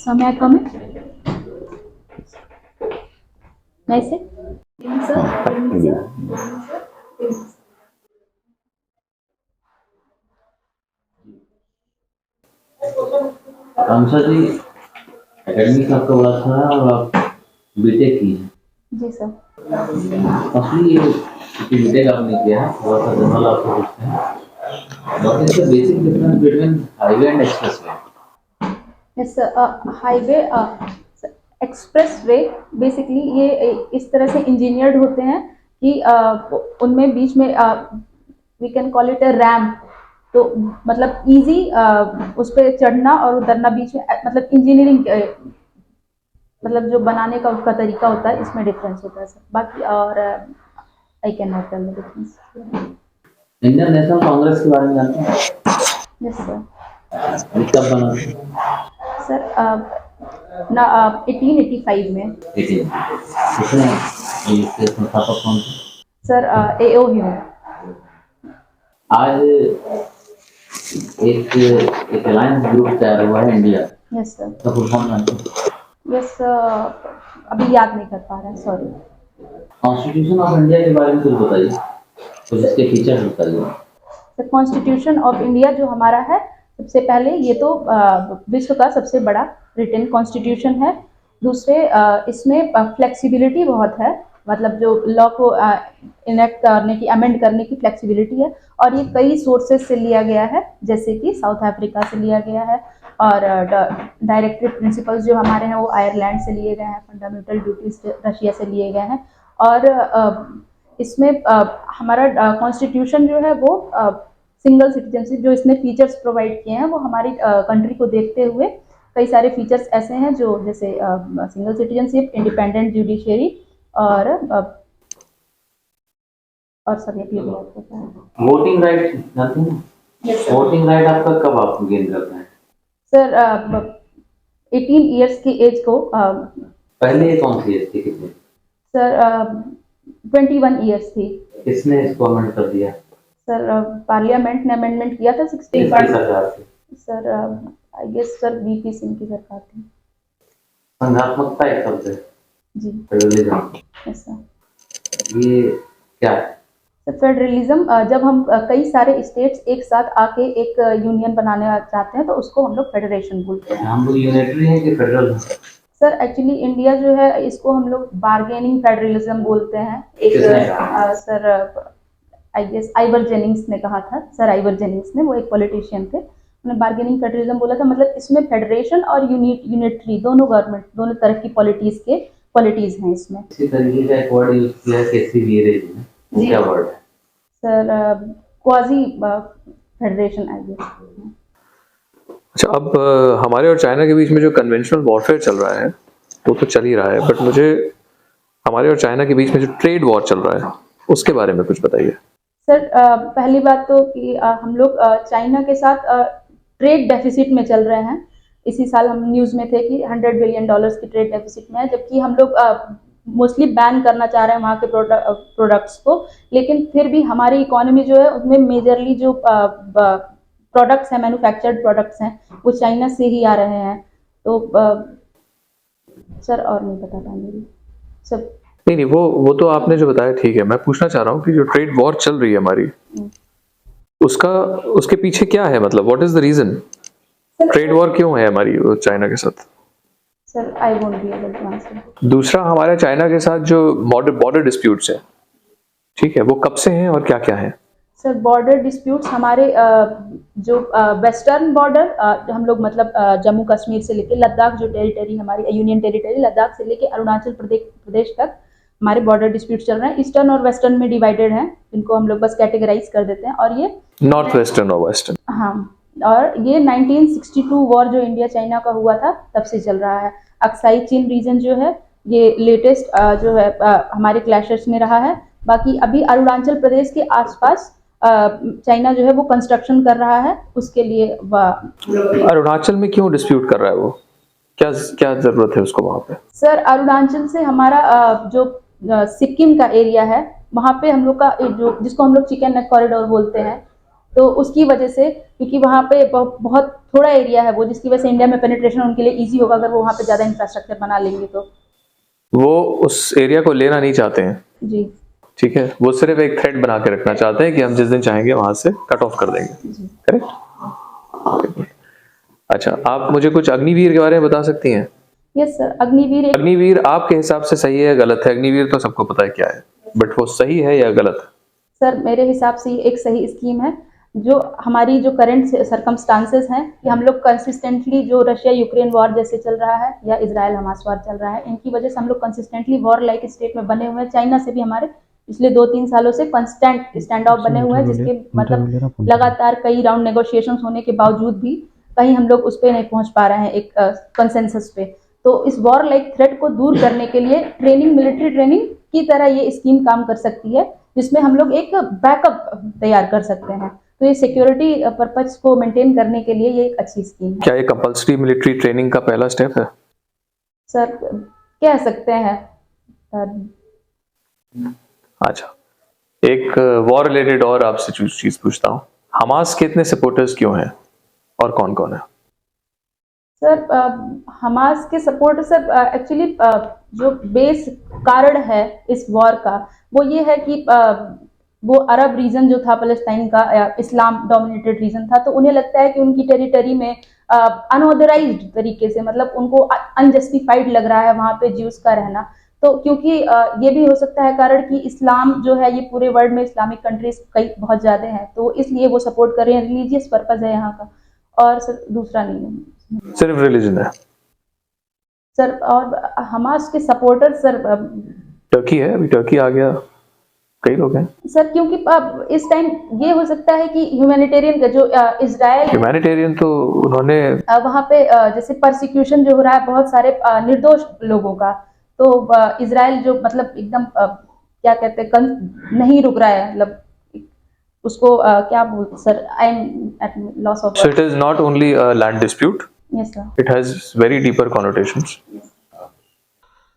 So may I come in? Nice. Ansha ji, academics आपका बड़ा अच्छा है और आप बीटेक की हैं। जी सर। फर्स्टली ये बीटेक आपने किया है, थोड़ा सा जनरल आपसे पूछते हैं। What is the basic difference between highway and expressway? Yes sir, highway express way basically ये इस तरह से इंजीनियर्ड होते हैं कि उनमें बीच में we can call it a ramp. तो मतलब इजी उस पर चढ़ना और उतरना बीच में मतलब इंजीनियरिंग मतलब जो बनाने का उसका तरीका होता है, इसमें डिफरेंस होता है सर। बाकी और I can not tell the difference. Indian National Congress के बारे में जानते हैं? Yes sir. ये कब बना? सर 1885 में। 18 किसने इसके संस्थापक कौन थे? Sir A.O. ह्यूम। आज एक अलायंस ग्रुप तैयार हुआ है इंडिया, यस सर। तो फुल फॉर्म जानते हैं? यस अभी याद नहीं कर पा रहे हैं, सॉरी। कॉन्स्टिट्यूशन ऑफ इंडिया के बारे में कुछ बताइए, कुछ इसके फीचर्स बताइए। द कॉन्स्टिट्यूशन ऑफ इंडिया जो हमारा है, सबसे पहले ये तो विश्व का सबसे बड़ा रिटन कॉन्स्टिट्यूशन है। दूसरे इसमें फ्लेक्सिबिलिटी बहुत है, मतलब जो लॉ को इनेक्ट करने की, अमेंड करने की फ्लेक्सिबिलिटी है। और ये कई सोर्सेज से लिया गया है, जैसे कि साउथ अफ्रीका से लिया गया है, और डायरेक्टिव प्रिंसिपल्स जो हमारे हैं वो आयरलैंड से लिए गए हैं, फंडामेंटल ड्यूटीज रशिया से लिए गए हैं। और इसमें हमारा कॉन्स्टिट्यूशन जो है वो सिंगल सिटीजनशिप, जो इसने फीचर्स प्रोवाइड किए हैं वो हमारी कंट्री को देखते हुए कई सारे फीचर्स ऐसे हैं, जो जैसे सिंगल सिटीजनशिप, इंडिपेंडेंट जुडिशियरी और सब ये भी होता है। वोटिंग राइट जानते हैं? Yes sir. वोटिंग राइट आपका कब आप गेन करते हैं? सर 18 ईयर्स की एज को पहले कौन सी एज थी, कितने? सर 21 ईयर्स थी। किसने इसको अमेंड कर दिया? सर पार्लियामेंट ने अमेंडमेंट किया था 16 किसकी सरकार थी? Sir I guess sir VP Singh की सरकार थी। संघात्मकता एक शब्द है, जी। Federalism, yes sir. ये क्या है? फेडरलिज्म जब हम कई सारे स्टेट्स एक साथ आके एक यूनियन बनाने चाहते हैं तो उसको हम लोग फेडरेशन बोलते हैं। हम लोग यूनिटरी हैं कि फेडरल? सर एक्चुअली इंडिया जो है इसको हम लोग बार्गेनिंग फेडरलिज्म बोलते हैं। एक sir I guess Ivor Jennings ने कहा था, सर आइवर जेनिंग्स ने, वो एक पॉलिटिशियन थे, उन्होंने बार्गेनिंग फेडरलिज्म बोला था। मतलब इसमें फेडरेशन और यूनिटरी दोनों गवर्नमेंट, दोनों तरह की पॉलिटीज हैं इसमें। इसी तरीके का एक वर्ड यूज किया है केसी वीरे जी ने, वो क्या वर्ड है? Sir quasi federation I guess. अच्छा, अब हमारे और चाइना के बीच में जो कन्वेंशनल वॉरफेयर चल रहा है वो तो चल ही रहा है, बट मुझे हमारे और चाइना के बीच में जो ट्रेड वॉर चल रहा है उसके बारे में कुछ बताइए। सर पहली बात तो कि हम लोग चाइना के साथ ट्रेड डेफिसिट में चल रहे हैं। इसी साल हम न्यूज़ में थे कि $100 बिलियन की ट्रेड डेफिसिट में है, जबकि हम लोग मोस्टली बैन करना चाह रहे हैं वहाँ के प्रोडक्ट्स को। लेकिन फिर भी हमारी इकोनॉमी जो है उसमें मेजरली जो प्रोडक्ट्स हैं, मैन्युफैक्चर्ड प्रोडक्ट्स हैं, वो चाइना से ही आ रहे हैं। तो सर और नहीं बता पाएंगे सब। नहीं, वो तो आपने जो बताया ठीक है। मैं पूछना चाह रहा हूँ कि जो ट्रेड वॉर चल रही है हमारी, उसके पीछे क्या है, मतलब what is the reason? Trade war क्यों है हमारी चाइना के साथ? Sir I won't be able to answer. दूसरा, हमारे चाइना के साथ जो बॉर्डर डिस्प्यूट्स हैं, ठीक है, वो कब से हैं और क्या क्या है? सर बॉर्डर डिस्प्यूट्स हमारे जो वेस्टर्न बॉर्डर हम लोग मतलब जम्मू कश्मीर से लेके लद्दाख, जो टेरिटरी हमारी यूनियन टेरिटरी लद्दाख से लेके अरुणाचल प्रदेश तक हमारे बॉर्डर डिस्प्यूट चल रहे हैं। ईस्टर्न और वेस्टर्न में डिवाइडेड हैं, इनको हम लोग बस कैटेगराइज कर देते हैं। और ये नॉर्थ वेस्टर्न और वेस्टर्न। हाँ, और ये 1962 वॉर जो इंडिया चाइना का हुआ था तब से चल रहा है। अक्साई चीन रीजन जो है ये लेटेस्ट जो है हमारे क्लैशेस में रहा है। बाकी अभी अरुणाचल प्रदेश के आसपास चाइना जो है वो कंस्ट्रक्शन कर रहा है, उसके लिए अरुणाचल में क्यों डिस्प्यूट कर रहा है वो? क्या क्या जरूरत है उसको वहां पे? सर अरुणाचल से हमारा जो सिक्किम का एरिया है, वहाँ पे हम लोग का जो जिसको हम लोग चिकन नेक कॉरिडोर बोलते हैं, तो उसकी वजह से, क्योंकि वहाँ पे बहुत थोड़ा एरिया है वो, जिसकी वजह से इंडिया में पेनिट्रेशन उनके लिए ईजी होगा अगर वो वहाँ पे ज़्यादा इंफ्रास्ट्रक्चर बना लेंगे तो। वो उस एरिया को लेना नहीं चाहते हैं, जी ठीक है, वो सिर्फ एक थ्रेड बना के रखना चाहते हैं कि हम जिस दिन चाहेंगे वहां से कट ऑफ कर देंगे, जी। करेक्ट। अच्छा, आप मुझे कुछ अग्निवीर के बारे में बता सकती हैं? यस सर, अग्निवीर एक अग्निवीर आपके हिसाब से सही है या गलत है? अग्निवीर तो सबको पता है क्या है, बट वो सही है या गलत है? सर मेरे हिसाब से ये एक सही स्कीम है। जो हमारी जो करंट सरकमस्टांसेस हैं कि हम लोग कंसिस्टेंटली, जो रशिया यूक्रेन वॉर जैसे चल रहा है या इजराइल हमास वॉर चल रहा है, इनकी वजह से हम लोग कंसिस्टेंटली वॉर लाइक स्टेट में बने हुए हैं। चाइना से भी हमारे पिछले 2-3 सालों से कंस्टेंट स्टैंड ऑफ बने हुए हैं, जिसके मतलब लगातार कई राउंड नेगोशिएशंस होने के बावजूद भी कहीं हम लोग उस पर नहीं पहुंच पा रहे हैं एक कंसेंसस पे। तो इस वॉर लाइक थ्रेट को दूर करने के लिए ट्रेनिंग, मिलिट्री ट्रेनिंग की तरह ये स्कीम काम कर सकती है, जिसमें हम लोग एक बैकअप तैयार कर सकते हैं। तो ये सिक्योरिटी पर्पस को मेंटेन करने के लिए ये एक अच्छी स्कीम है। क्या ये कंपल्सरी मिलिट्री ट्रेनिंग का पहला स्टेप है? सर कह सकते हैं। अच्छा, एक वॉर रिलेटेड और आपसे चीज पूछता हूँ, हमास के इतने सपोर्टर्स क्यों हैं और कौन कौन है? सर हमास के सपोर्ट सर एक्चुअली जो बेस कारण है इस वॉर का वो ये है कि वो अरब रीजन जो था पैलेस्टाइन का, इस्लाम डोमिनेटेड रीजन था, तो उन्हें लगता है कि उनकी टेरिटरी में अनऑथराइज्ड तरीके से, मतलब उनको अनजस्टिफाइड लग रहा है वहाँ पे ज्यूज का रहना। तो क्योंकि ये भी हो सकता है कारण कि इस्लाम जो है ये पूरे वर्ल्ड में इस्लामिक कंट्रीज कई बहुत ज़्यादा हैं, तो इसलिए वो सपोर्ट कर रहे हैं। रिलीजियस पर्पज है यहाँ का, और सर दूसरा नहीं है। सिर्फ रिलीजन है? सर और हमास के सपोर्टर सर टर्की है, अभी टर्की आ गया, कई लोग हैं सर, क्योंकि अब इस टाइम ये हो सकता है कि ह्यूमैनिटेरियन का जो इजराइल ह्यूमैनिटेरियन, तो उन्होंने वहाँ पे जैसे परसिक्यूशन जो हो रहा है बहुत सारे निर्दोष लोगों का, तो इजराइल जो मतलब एकदम क्या कहते हैं नहीं रुक रहा है, मतलब उसको क्या बोल sir, I am at loss of so it is not only a land dispute, yes sir, it has very deeper connotations.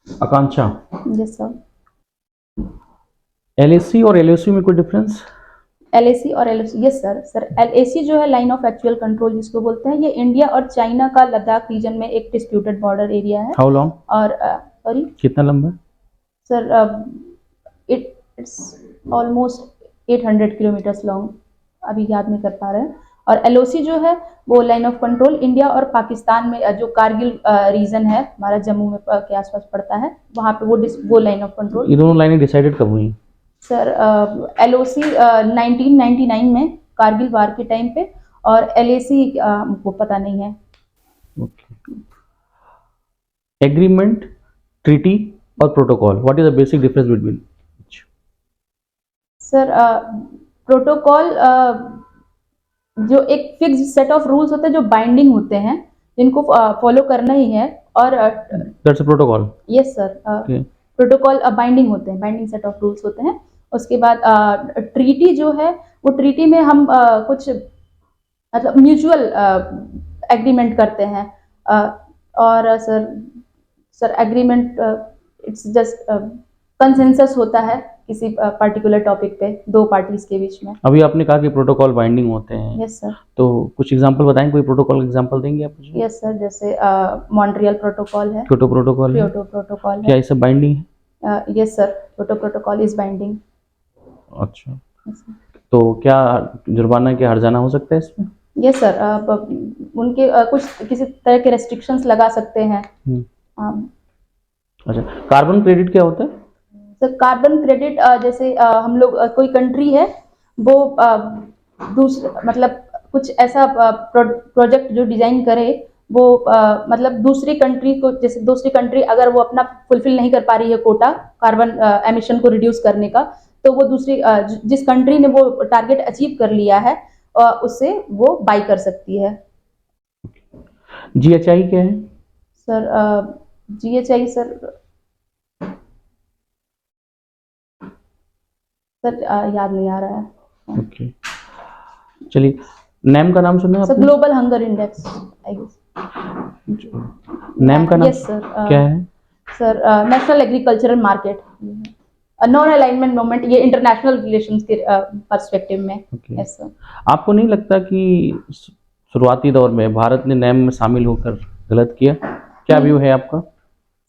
Akanksha, yes sir. LAC और एलओसी में कोई डिफरेंस? एलएसी और LOC, yes sir. Sir LAC जो है line of actual control जिसको बोलते हैं, ये इंडिया और चाइना का लद्दाख रीजन में एक डिस्प्यूटेड बॉर्डर एरिया है। How long? और सॉरी कितना लंबा? Sir it's almost 800 kilometres long, अभी याद नहीं कर पा रहे हैं। और एलओसी जो है वो लाइन ऑफ कंट्रोल इंडिया और पाकिस्तान में जो कारगिल रीजन है हमारा, जम्मू में के आसपास पड़ता है, वहाँ पे वो लाइन ऑफ कंट्रोल। ये दोनों लाइनें डिसाइडेड कब हुई? सर एलओसी 1999 में कारगिल वार के टाइम पे, और एलएसी हमको पता नहीं है। एग्रीमेंट, ट्रीटी और protocol, what is the basic difference between? Sir protocol जो एक फिक्स सेट ऑफ रूल्स होते हैं जो बाइंडिंग होते हैं, जिनको फॉलो करना ही है। और that's a protocol. Yes sir, protocol binding होते हैं, बाइंडिंग सेट ऑफ रूल्स होते हैं। उसके बाद ट्रीटी जो है वो ट्रीटी में हम कुछ मतलब म्यूचुअल एग्रीमेंट करते हैं। और sir agreement it's just consensus होता है किसी पर्टिकुलर टॉपिक पे दो पार्टीज के बीच में। अभी आपने कहा कि प्रोटोकॉल बाइंडिंग होते हैं। Yes sir. तो कुछ एग्जांपल बताएं, कोई प्रोटोकॉल एग्जांपल देंगे आप मुझे? यस सर, जैसे मॉन्ट्रियल प्रोटोकॉल है, क्योटो प्रोटोकॉल है। क्योटो प्रोटोकॉल क्या है। ये सब बाइंडिंग है? Yes sir, Kyoto protocol is binding. अच्छा, तो क्या जुर्माना, क्या हर्जाना हो सकता है इसमें? यस सर, उनके कुछ किसी तरह के रेस्ट्रिक्शंस लगा सकते हैं। अच्छा, कार्बन क्रेडिट क्या होता है? सर कार्बन क्रेडिट जैसे हम लोग कोई कंट्री है वो दूसरे मतलब कुछ ऐसा प्रोजेक्ट जो डिजाइन करे, वो मतलब दूसरी कंट्री को, जैसे दूसरी कंट्री अगर वो अपना फुलफिल नहीं कर पा रही है कोटा कार्बन एमिशन को रिड्यूस करने का, तो वो दूसरी जिस कंट्री ने वो टारगेट अचीव कर लिया है उससे वो बाई कर सकती है। जीएचआई क्या है? सर जीएचआई सर याद नहीं आ रहा है। ओके, चलिए, नैम का नाम सुना है सर आपने? Global hunger index I guess. NAM का नाम यस सर, क्या है? Sir national agricultural market non alignment movement ये इंटरनेशनल रिलेशंस के पर्सपेक्टिव में। ओके। Yes sir. आपको नहीं लगता कि शुरुआती दौर में भारत ने नैम में शामिल होकर गलत किया? क्या व्यू है आपका?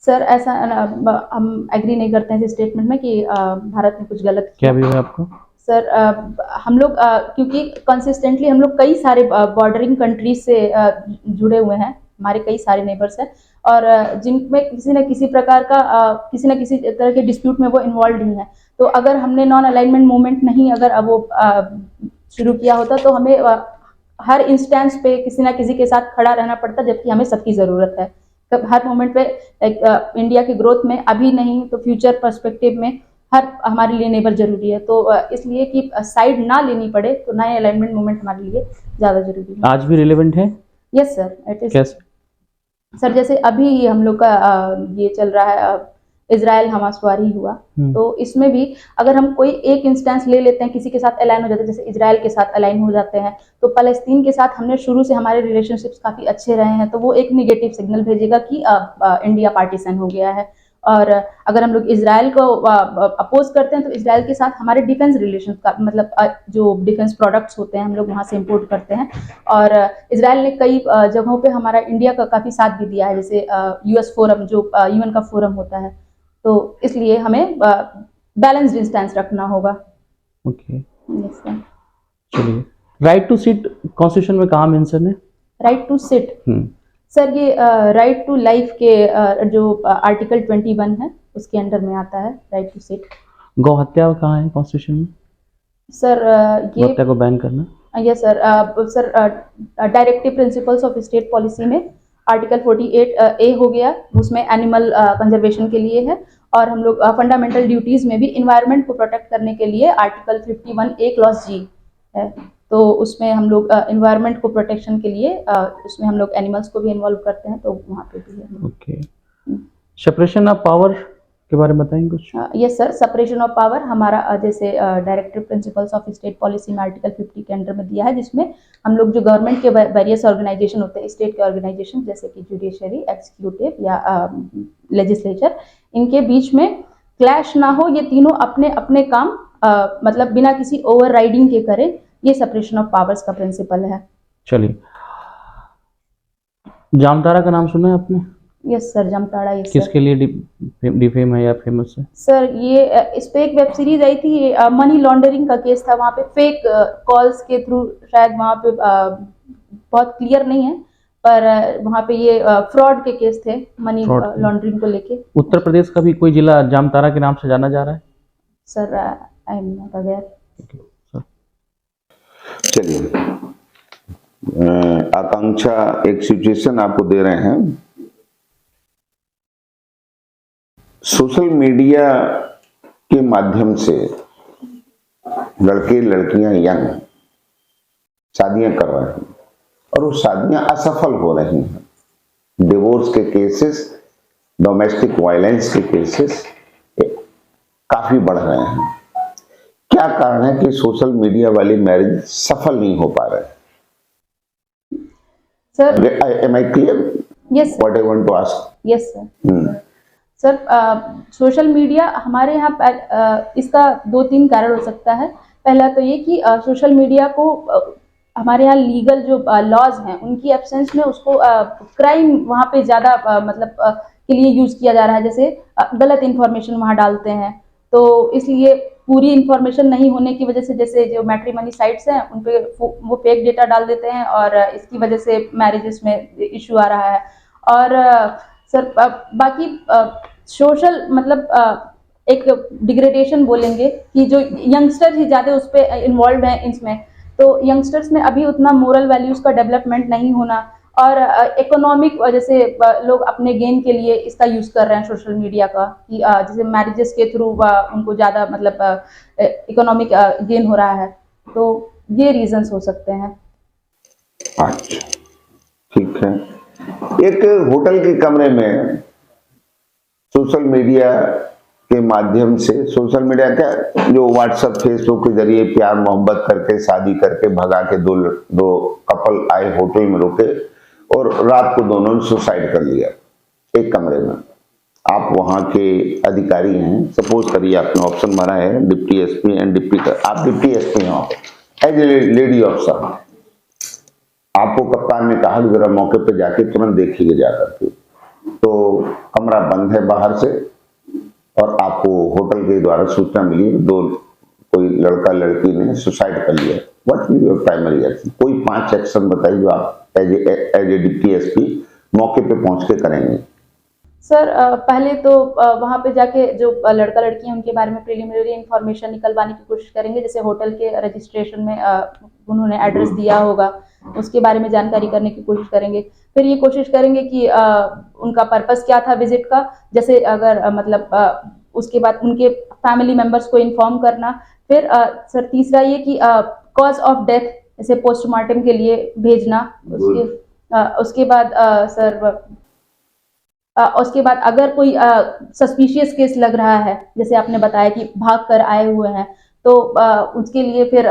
सर ऐसा हम एग्री नहीं करते हैं इस स्टेटमेंट में कि भारत ने कुछ गलत क्या किया। व्यू है आपका? सर हम लोग क्योंकि कंसिस्टेंटली हम लोग कई सारे बॉर्डरिंग कंट्रीज से जुड़े हुए हैं, हमारे कई सारे नेबर्स हैं और जिनमें किसी न किसी प्रकार का किसी न किसी तरह के डिस्प्यूट में वो इन्वॉल्व ही हैं। तो अगर हमने नॉन अलाइनमेंट मूवमेंट नहीं अगर वो शुरू किया होता तो हमें हर इंस्टेंस पे किसी न किसी के साथ खड़ा रहना पड़ता, जबकि हमें सबकी ज़रूरत है। तब हर मोमेंट पे इंडिया की ग्रोथ में अभी नहीं तो फ्यूचर पर्सपेक्टिव में हर हमारे लिए नेबर जरूरी है। तो इसलिए कि साइड ना लेनी पड़े तो नए अलाइनमेंट मूवमेंट हमारे लिए ज़्यादा जरूरी है। आज भी रिलेवेंट है? Yes sir, it is. कैसे? सर जैसे अभी हम लोग का ये चल रहा है इजराइल हमास वार ही हुआ, तो इसमें भी अगर हम कोई एक इंस्टेंस ले लेते हैं, किसी के साथ अलाइन हो जाते हैं, जैसे इजराइल के साथ अलाइन हो जाते हैं, तो फलस्तीन के साथ हमने शुरू से हमारे रिलेशनशिप्स काफ़ी अच्छे रहे हैं, तो वो एक निगेटिव सिग्नल भेजेगा कि इंडिया पार्टीशन हो गया है। और अगर हम लोग इजराइल को अपोज करते हैं तो इजराइल के साथ हमारे डिफेंस रिलेशन का मतलब जो डिफेंस प्रोडक्ट्स होते हैं हम लोग वहाँ से इम्पोर्ट करते हैं और इजराइल ने कई जगहों पे हमारा इंडिया का काफ़ी साथ भी दिया है, जैसे यूएस फोरम जो यूएन का फोरम होता है, तो इसलिए हमें बैलेंस्ड इंस्टेंस रखना होगा। Okay, yes sir. चलिए, राइट टू सिट कॉन्स्टिट्यूशन में कहाँ मेंशन है? राइट टू सिट सर ये राइट टू लाइफ के जो आर्टिकल 21 है उसके अंडर में आता है राइट टू सिट। गौ हत्या कहाँ है कॉन्स्टिट्यूशन में? सर गौ हत्या को बैन करना? Yes sir. Sir directive principles of state policy में आर्टिकल 48A हो गया, उसमें एनिमल कंजर्वेशन के लिए है और हम लोग फंडामेंटल ड्यूटीज में भी इन्वायरमेंट को प्रोटेक्ट करने के लिए आर्टिकल 51A क्लॉज G है, तो उसमें हम लोग इन्वायरमेंट को प्रोटेक्शन के लिए उसमें हम लोग एनिमल्स को भी इन्वॉल्व करते हैं, तो वहाँ पे भी है। ओके, सेपरेशन ऑफ पावर के बारे में बताएंगे कुछ? Yes sir, separation of power हमारा जैसे directive principles of state policy में आर्टिकल 50 के अंडर में दिया है, जिसमें हम लोग जो गवर्नमेंट के वेरियस ऑर्गेनाइजेशन होते हैं, स्टेट के ऑर्गेनाइजेशन जैसे कि जुडिशरी, एक्जीक्यूटिव या लेजिस्लेचर, इनके बीच में क्लैश ना हो, ये तीनों अपने अपने काम मतलब बिना किसी ओवर राइडिंग के करें, ये सेपरेशन ऑफ पावर्स का प्रिंसिपल है। चलिए, जामताड़ा का नाम सुना है आपने? Yes sir, Jamtara. यस किसके लिए डिफेम है या फेमस है? सर ये इस पे एक वेब सीरीज आई थी, मनी लॉन्ड्रिंग का केस था, वहाँ पे फेक कॉल्स के थ्रू शायद वहाँ पे बहुत क्लियर नहीं है, पर वहाँ पे ये फ्रॉड के केस थे मनी लॉन्ड्रिंग को लेके। उत्तर प्रदेश का भी कोई जिला जामताड़ा के नाम से जाना जा रहा है? Sir I am not aware. चलिए, आकांक्षा एक सिचुएशन आपको दे रहे हैं। सोशल मीडिया के माध्यम से लड़के लड़कियां यंग शादियां कर रहे हैं और वो शादियां असफल हो रही हैं। डिवोर्स के केसेस, डोमेस्टिक वायलेंस के केसेस काफी बढ़ रहे हैं। क्या कारण है कि सोशल मीडिया वाली मैरिज सफल नहीं हो पा रहे? Sir am I clear? Yes what I want to ask? Yes sir. Sir social media हमारे यहाँ पर इसका 2-3 कारण हो सकता है। पहला तो ये कि सोशल मीडिया को हमारे यहाँ लीगल जो लॉज हैं उनकी एब्सेंस में उसको क्राइम वहाँ पे ज़्यादा मतलब के लिए यूज़ किया जा रहा है, जैसे गलत इन्फॉर्मेशन वहाँ डालते हैं, तो इसलिए पूरी इन्फॉर्मेशन नहीं होने की वजह से जैसे जो मैट्रिमनी साइट्स हैं उन पे वो फेक डेटा डाल देते हैं और इसकी वजह से मैरिजेस में इशू आ रहा है। और सर बाकी सोशल मतलब एक डिग्रेडेशन बोलेंगे कि जो यंगस्टर ही ज़्यादा उस पर इन्वॉल्व हैं इसमें, तो यंगस्टर्स में अभी उतना मोरल वैल्यूज़ का डेवलपमेंट नहीं होना और इकोनॉमिक वजह से लोग अपने गेन के लिए इसका यूज़ कर रहे हैं सोशल मीडिया का, कि जैसे मैरिजेस के थ्रू उनको ज़्यादा मतलब इकोनॉमिक गेन हो रहा है, तो ये रीजंस हो सकते हैं। अच्छा, ठीक है। एक होटल के कमरे में सोशल मीडिया के माध्यम से, सोशल मीडिया क्या, जो व्हाट्सएप फेसबुक के जरिए प्यार मोहब्बत करके शादी करके भगा के दो कपल आए, होटल में रुके और रात को दोनों ने सुसाइड कर लिया एक कमरे में। आप वहाँ के अधिकारी हैं, सपोज करिए आपने ऑप्शन भरा है डिप्टी एसपी एंड डिप्टी, आप डिप्टी एसपी हैं वहाँ पे एज ए लेडी ऑफिसर, आपको कप्तान ने कहा कि जरा मौके पे जाके तुरंत देखिए जा करके, तो कमरा बंद है बाहर से और आपको होटल के द्वारा सूचना मिली कोई लड़का लड़की ने सुसाइड कर लिया, what will your primary action? कोई 5 एक्शन बताइए जो आप एज ए डिप्टी एसपी मौके पे पहुंच के करेंगे। सर पहले तो वहाँ पे जाके जो लड़का लड़की हैं उनके बारे में प्रिलिमिनरी इंफॉर्मेशन निकलवाने की कोशिश करेंगे, जैसे होटल के रजिस्ट्रेशन में उन्होंने एड्रेस दिया होगा, उसके बारे में जानकारी करने की कोशिश करेंगे। फिर ये कोशिश करेंगे कि उनका पर्पस क्या था विजिट का, जैसे अगर उसके बाद उनके फैमिली मेंबर्स को इन्फॉर्म करना। फिर सर तीसरा ये कि कॉज ऑफ डेथ जैसे पोस्टमार्टम के लिए भेजना। उसके बाद सर उसके बाद अगर कोई सस्पिशियस केस लग रहा है, जैसे आपने बताया कि भाग कर आए हुए हैं, तो उसके लिए फिर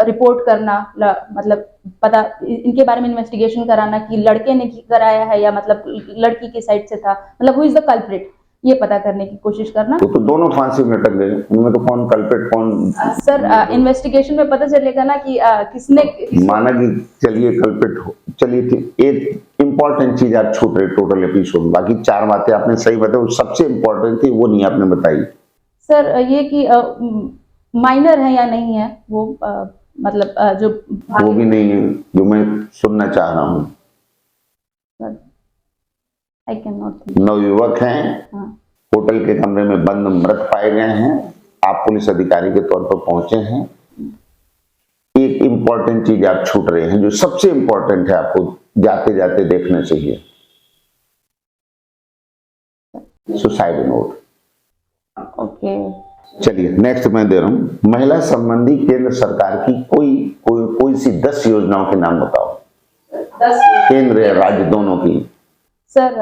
रिपोर्ट करना, मतलब पता इनके बारे में इन्वेस्टिगेशन कराना कि लड़के ने कराया है या मतलब लड़की की साइड से था, मतलब हु इज द कल्प्रिट, ये पता करने की कोशिश करना। तो दोनों फांसी में लटक गए, उनमें तो कौन कल्प्रिट कौन? सर इन्वेस्टिगेशन में पता चलेगा ना कि किसने माना कि चलिए कल्प्रिट हो, चलिए ठीक, एक इंपॉर्टेंट चीज आप छूट रहे टोटल एपिसोड, बाकी 4 बातें आपने सही बताई, सबसे इंपॉर्टेंट थी वो नहीं आपने बताई। सर ये कि माइनर है या नहीं है वो, मतलब जो वो भी नहीं है जो मैं सुनना चाह रहा हूँ। आई कैन नॉट। नवयुवक हैं, हाँ। होटल के कमरे में बंद मृत पाए गए हैं, आप पुलिस अधिकारी के तौर पर पहुंचे हैं। एक इंपॉर्टेंट चीज आप छूट रहे हैं जो सबसे इंपॉर्टेंट है, आपको जाते जाते देखना चाहिए, सुसाइड नोट। ओके चलिए नेक्स्ट मैं दे रहा हूं, महिला संबंधी केंद्र सरकार की कोई सी 10 योजनाओं के नाम बताओ, 10 केंद्र या राज्य दोनों की। सर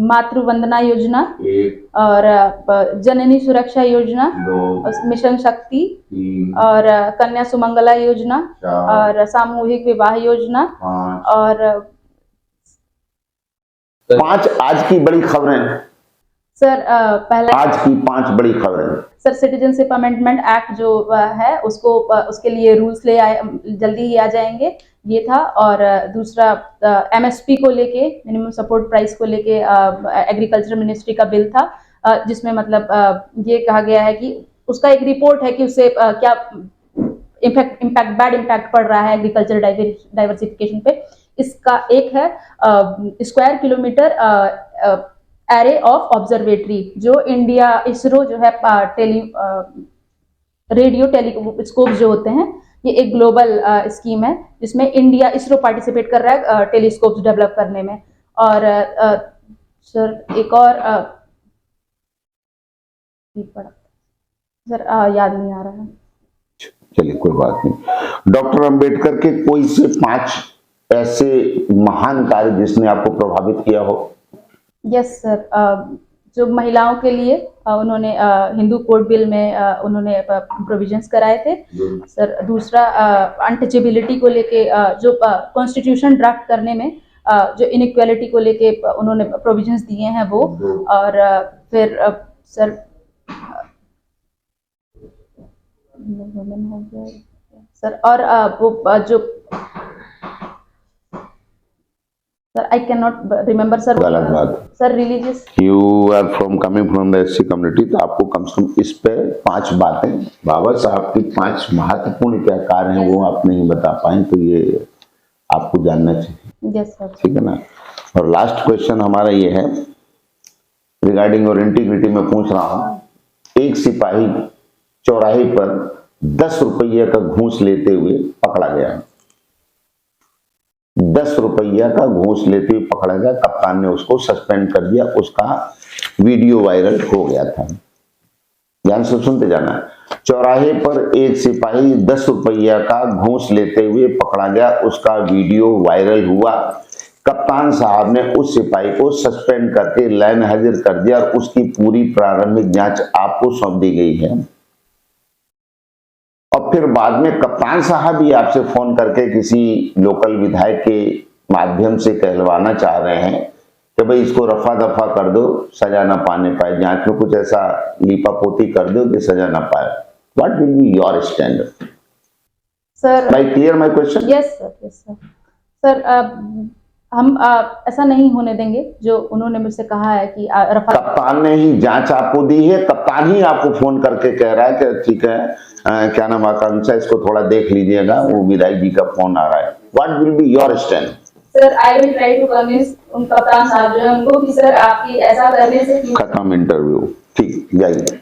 मातृ वंदना योजना, 1 और जननी सुरक्षा योजना, 2 मिशन शक्ति, 3 और कन्या सुमंगला योजना, 4 और सामूहिक विवाह योजना, 5 और 5 आज की बड़ी खबरें, सर पहला आज की 5 बड़ी खबरें। सर सिटीजनशिप अमेंडमेंट एक्ट जो है उसको उसके लिए रूल्स ले आए, जल्दी ही आ जाएंगे, ये था। और दूसरा एमएसपी को लेके, मिनिमम सपोर्ट प्राइस को लेके एग्रीकल्चर मिनिस्ट्री का बिल था, जिसमें मतलब ये कहा गया है कि उसका एक रिपोर्ट है कि उससे क्या बैड इम्पैक्ट पड़ रहा है एग्रीकल्चर डाइवर्सिफिकेशन पे। इसका एक है square kilometre array of observatory, जो इंडिया इसरो जो है रेडियो टेलीस्कोप जो होते हैं, ये एक ग्लोबल स्कीम है जिसमें इंडिया इसरो पार्टिसिपेट कर रहा है टेलीस्कोप्स डेवलप करने में। और सर एक और सर याद नहीं आ रहा है। चलिए कोई बात नहीं। डॉक्टर अंबेडकर के कोई से 5 ऐसे महान कार्य जिसने आपको प्रभावित किया हो? यस सर, जो महिलाओं के लिए उन्होंने हिंदू कोड बिल में उन्होंने प्रोविजंस कराए थे सर। दूसरा अनटचेबिलिटी को लेके जो कॉन्स्टिट्यूशन ड्राफ्ट करने में जो इनइक्वालिटी को लेके उन्होंने प्रोविजंस दिए हैं वो। और फिर सर हो गया सर, और वो जो sir I can not remember sir. गलत बात sir religious, you are from coming from the SC community, तो आपको कम से कम इस पे 5 बातें, बाबा साहब की 5 महत्वपूर्ण क्या कार्य हैं वो आप नहीं बता पाए, तो ये आपको जानना चाहिए। Yes sir. ठीक है ना। और लास्ट क्वेश्चन हमारा ये है रिगार्डिंग और इंटीग्रिटी में पूछ रहा हूँ, एक सिपाही चौराहे पर 10 रुपये का घूस लेते हुए पकड़ा गया, 10 रुपया का घूस लेते हुए पकड़ा गया, कप्तान ने उसको सस्पेंड कर दिया, उसका वीडियो वायरल हो गया था। ध्यान से सुनते जाना, चौराहे पर एक सिपाही 10 रुपया का घूस लेते हुए पकड़ा गया, उसका वीडियो वायरल हुआ, कप्तान साहब ने उस सिपाही को सस्पेंड करके लाइन हाजिर कर दिया और उसकी पूरी प्रारंभिक जांच आपको सौंप दी गई है। और फिर बाद में कप्तान साहब भी आपसे फोन करके किसी लोकल विधायक के माध्यम से कहलवाना चाह रहे हैं कि भाई इसको रफा दफा कर दो, सजा ना पाने पाए, जांच में कुछ ऐसा लीपापोती कर दो कि सजा ना पाए। What will be your stand? Sir भाई clear my question? Yes sir sir हम ऐसा नहीं होने देंगे जो उन्होंने मुझसे कहा है कि रफा। कप्तान ने ही जांच आपको दी है, कप्तान ही आपको फोन करके कह रहा है कि ठीक है क्या नाम आकांक्षा, इसको थोड़ा देख लीजिएगा, वो विधायक जी का फोन आ रहा है। What will be your stand? Sir I will try to convince उन कप्तान साहब जो है उनको कि सर आपकी ऐसा करने से खत्म इंटरव्यू, ठीक, जाइए।